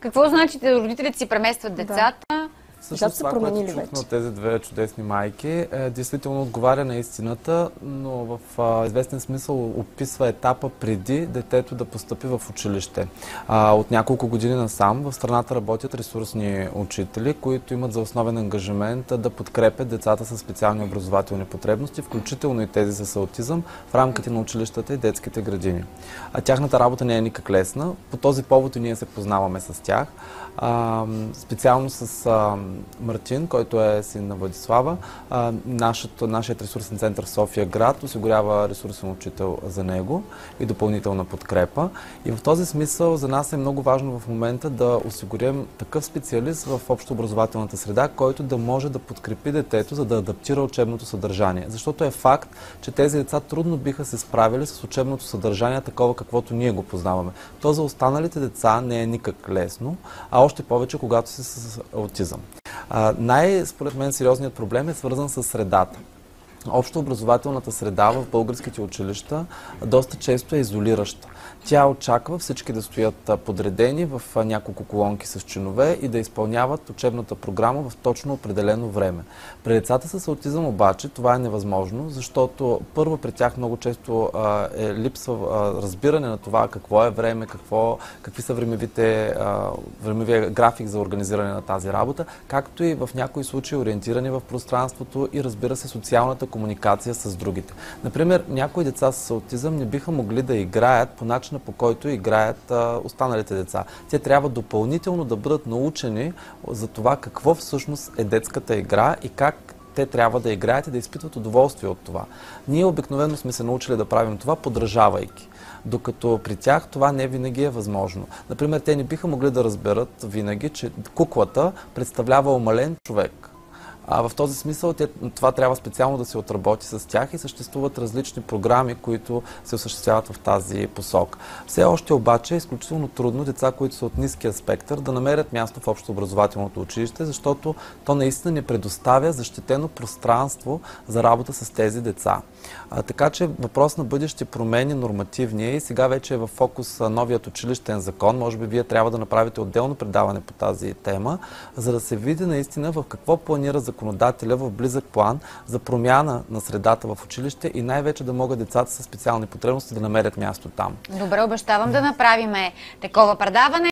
Какво значи да родителите си преместват децата? Всъщност това, което чухме от тези две чудесни майки, действително отговаря на истината, но в известен смисъл описва етапа преди детето да постъпи в училище. От няколко години насам в страната работят ресурсни учители, които имат за основен ангажимент да подкрепят децата с специални образователни потребности, включително и тези с аутизъм, в рамките на училищата и детските градини. Тяхната работа не е никак лесна. По този повод и ние се познаваме с тях. Специално с Мартин, който е син на Владислава. Нашият ресурсен център в София град осигурява ресурсен учител за него и допълнителна подкрепа. И в този смисъл за нас е много важно в момента да осигурим такъв специалист в общообразователната среда, който да може да подкрепи детето, за да адаптира учебното съдържание. Защото е факт, че тези деца трудно биха се справили с учебното съдържание такова, каквото ние го познаваме. То за останалите деца не е никак лесно, а още повече, когато си с аутизъм. Според мен, сериозният проблем е свързан с средата. Общообразователната среда в българските училища доста често е изолираща. Тя очаква всички да стоят подредени в няколко колонки с чинове и да изпълняват учебната програма в точно определено време. При децата с аутизъм обаче това е невъзможно, защото първо при тях много често липсва разбиране на това какво е време, какви са времевия график за организиране на тази работа, както и в някои случаи ориентирани в пространството и разбира се социалната комуникация с другите. Например, някои деца с аутизъм не биха могли да играят по начина, по който играят останалите деца. Те трябва допълнително да бъдат научени за това какво всъщност е детската игра и как те трябва да играят и да изпитват удоволствие от това. Ние обикновено сме се научили да правим това, подражавайки. Докато при тях това не винаги е възможно. Например, те не биха могли да разберат винаги, че куклата представлява омален човек. В този смисъл това трябва специално да се отработи с тях и съществуват различни програми, които се осъществяват в тази посока. Все още обаче е изключително трудно деца, които са от ниския спектър, да намерят място в общообразователното училище, защото то наистина не предоставя защитено пространство за работа с тези деца. Така че въпрос на бъдещи промени нормативни и сега вече е в фокус новият училищен закон. Може би вие трябва да направите отделно предаване по тази тема, за да се види наистина в какво планира законодателя в близък план за промяна на средата в училище и най-вече да могат децата с специални потребности да намерят място там. Добре, обещавам да направим такова предаване.